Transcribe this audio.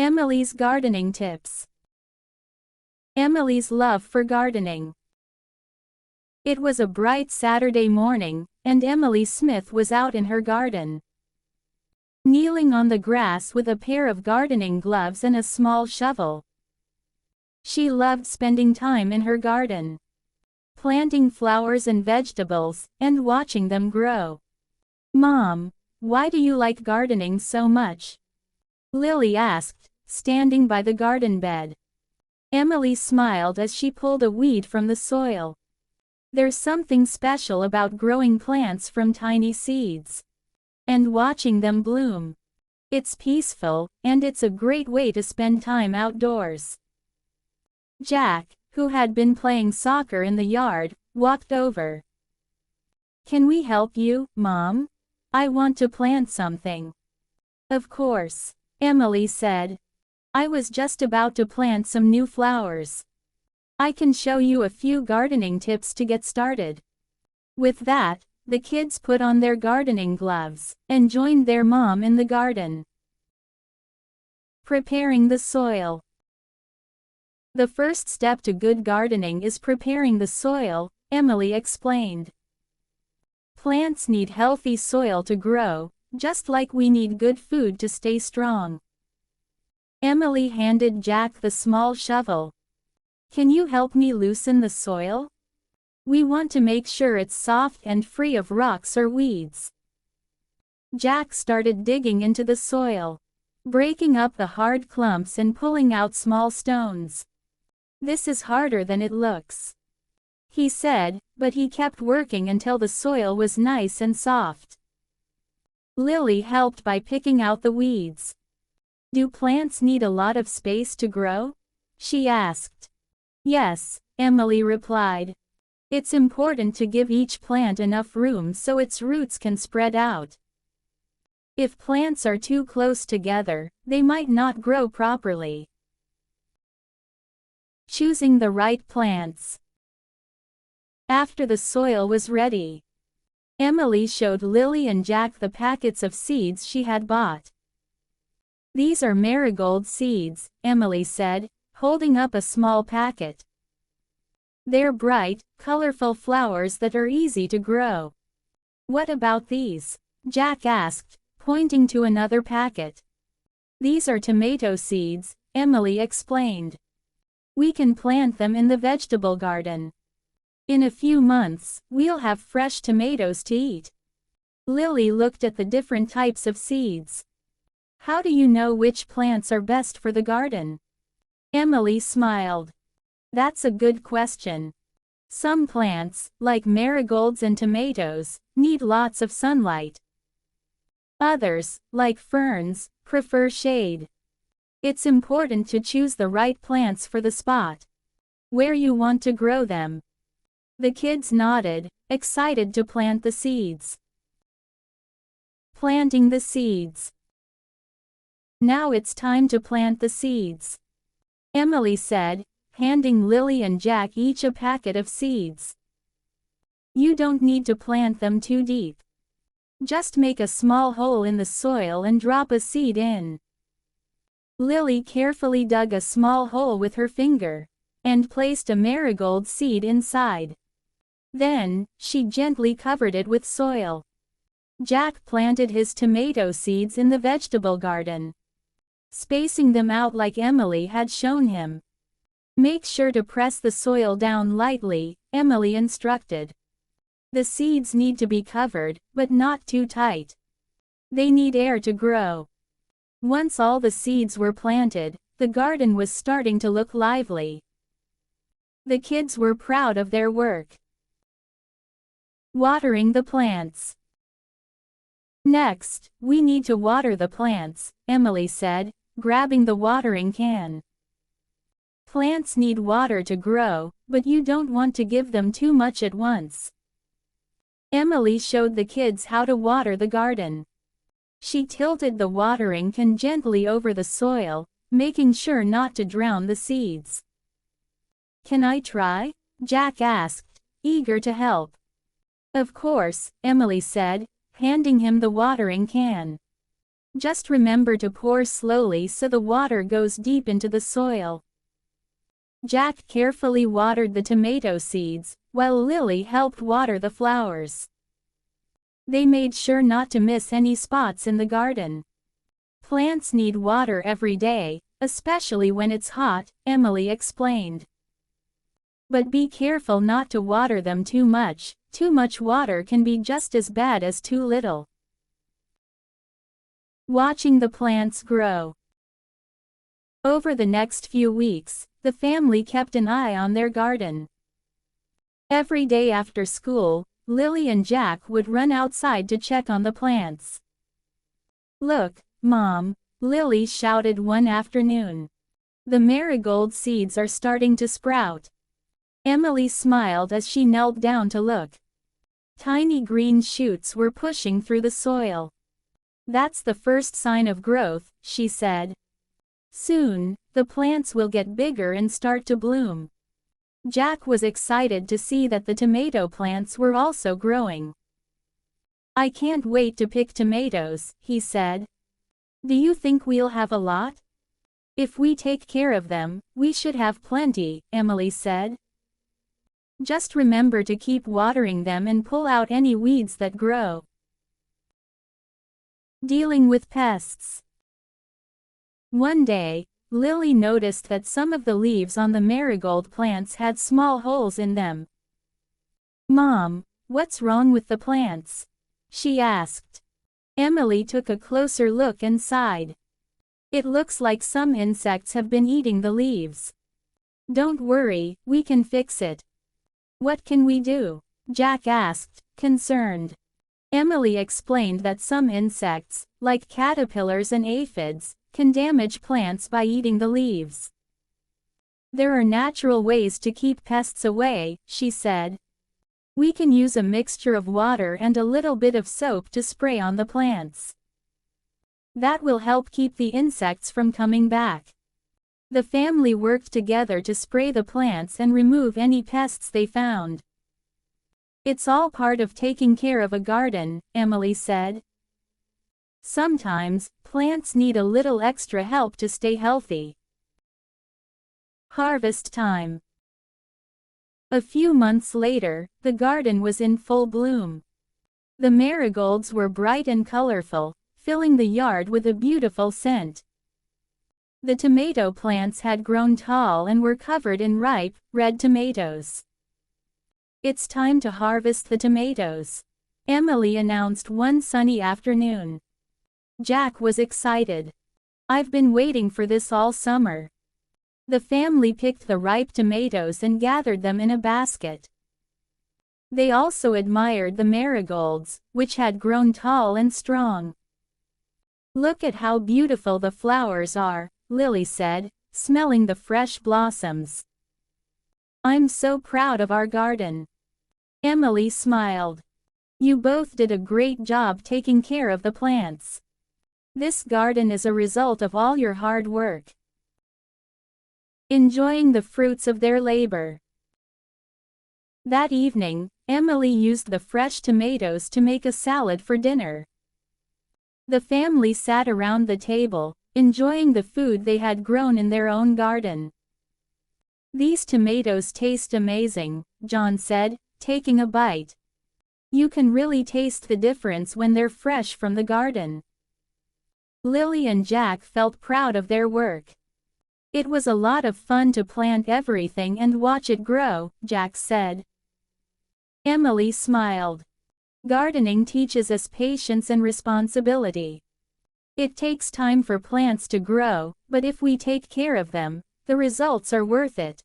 Emily's gardening tips. Emily's love for gardening. It was a bright Saturday morning, and Emily Smith was out in her garden. Kneeling on the grass with a pair of gardening gloves and a small shovel. She loved spending time in her garden, planting flowers and vegetables, and watching them grow. "Mom, why do you like gardening so much?" Lily asked, standing by the garden bed. Emily smiled as she pulled a weed from the soil. "There's something special about growing plants from tiny seeds and watching them bloom. It's peaceful, and it's a great way to spend time outdoors." Jack, who had been playing soccer in the yard, walked over. "Can we help you, Mom? I want to plant something." "Of course," Emily said. "I was just about to plant some new flowers. I can show you a few gardening tips to get started." With that, the kids put on their gardening gloves and joined their mom in the garden. Preparing the soil. The first step to good gardening is preparing the soil, Emily explained. "Plants need healthy soil to grow, just like we need good food to stay strong." Emily handed Jack the small shovel. "Can you help me loosen the soil? We want to make sure it's soft and free of rocks or weeds." Jack started digging into the soil, breaking up the hard clumps and pulling out small stones. "This is harder than it looks," he said, but he kept working until the soil was nice and soft. Lily helped by picking out the weeds. "Do plants need a lot of space to grow?" she asked. "Yes," Emily replied. "It's important to give each plant enough room so its roots can spread out. If plants are too close together, they might not grow properly." Choosing the right plants. After the soil was ready, Emily showed Lily and Jack the packets of seeds she had bought. "These are marigold seeds," Emily said, holding up a small packet. "They're bright, colorful flowers that are easy to grow." "What about these?" Jack asked, pointing to another packet. "These are tomato seeds," Emily explained. "We can plant them in the vegetable garden. In a few months, we'll have fresh tomatoes to eat." Lily looked at the different types of seeds. "How do you know which plants are best for the garden?" Emily smiled. "That's a good question. Some plants, like marigolds and tomatoes, need lots of sunlight. Others, like ferns, prefer shade. It's important to choose the right plants for the spot where you want to grow them." The kids nodded, excited to plant the seeds. Planting the seeds. "Now it's time to plant the seeds," Emily said, handing Lily and Jack each a packet of seeds. "You don't need to plant them too deep. Just make a small hole in the soil and drop a seed in." Lily carefully dug a small hole with her finger and placed a marigold seed inside. Then, she gently covered it with soil. Jack planted his tomato seeds in the vegetable garden, spacing them out like Emily had shown him. "Make sure to press the soil down lightly," Emily instructed. "The seeds need to be covered, but not too tight. They need air to grow." Once all the seeds were planted, the garden was starting to look lively. The kids were proud of their work. Watering the plants. "Next, we need to water the plants," Emily said, grabbing the watering can. "Plants need water to grow, but you don't want to give them too much at once." Emily showed the kids how to water the garden. She tilted the watering can gently over the soil, making sure not to drown the seeds. "Can I try?" Jack asked, eager to help. "Of course," Emily said, handing him the watering can. Just remember to pour slowly so the water goes deep into the soil. Jack carefully watered the tomato seeds, while Lily helped water the flowers. They made sure not to miss any spots in the garden. Plants need water every day, especially when it's hot, Emily explained. But be careful not to water them too much. Too much water can be just as bad as too little. Watching the plants grow. Over the next few weeks, the family kept an eye on their garden. Every day after school, Lily and Jack would run outside to check on the plants. "Look, Mom," Lily shouted one afternoon. "The marigold seeds are starting to sprout." Emily smiled as she knelt down to look. Tiny green shoots were pushing through the soil. "That's the first sign of growth," she said. "Soon, the plants will get bigger and start to bloom." Jack was excited to see that the tomato plants were also growing. "I can't wait to pick tomatoes," he said. "Do you think we'll have a lot?" "If we take care of them, we should have plenty," Emily said. "Just remember to keep watering them and pull out any weeds that grow." Dealing with pests. One day, Lily noticed that some of the leaves on the marigold plants had small holes in them. "Mom, what's wrong with the plants?" she asked. Emily took a closer look and sighed. "It looks like some insects have been eating the leaves." "Don't worry, we can fix it." "What can we do?" Jack asked, concerned. Emily explained that some insects, like caterpillars and aphids, can damage plants by eating the leaves. "There are natural ways to keep pests away," she said. "We can use a mixture of water and a little bit of soap to spray on the plants. That will help keep the insects from coming back." The family worked together to spray the plants and remove any pests they found. "It's all part of taking care of a garden," Emily said. "Sometimes, plants need a little extra help to stay healthy." Harvest time. A few months later, the garden was in full bloom. The marigolds were bright and colorful, filling the yard with a beautiful scent. The tomato plants had grown tall and were covered in ripe, red tomatoes. "It's time to harvest the tomatoes," Emily announced one sunny afternoon. Jack was excited. "I've been waiting for this all summer." The family picked the ripe tomatoes and gathered them in a basket. They also admired the marigolds, which had grown tall and strong. "Look at how beautiful the flowers are," Lily said, smelling the fresh blossoms. "I'm so proud of our garden." Emily smiled. "You both did a great job taking care of the plants. This garden is a result of all your hard work." Enjoying the fruits of their labor. That evening, Emily used the fresh tomatoes to make a salad for dinner. The family sat around the table, enjoying the food they had grown in their own garden. "These tomatoes taste amazing," John said, taking a bite. "You can really taste the difference when they're fresh from the garden." Lily and Jack felt proud of their work. "It was a lot of fun to plant everything and watch it grow," Jack said. Emily smiled. "Gardening teaches us patience and responsibility. It takes time for plants to grow, but if we take care of them, the results are worth it."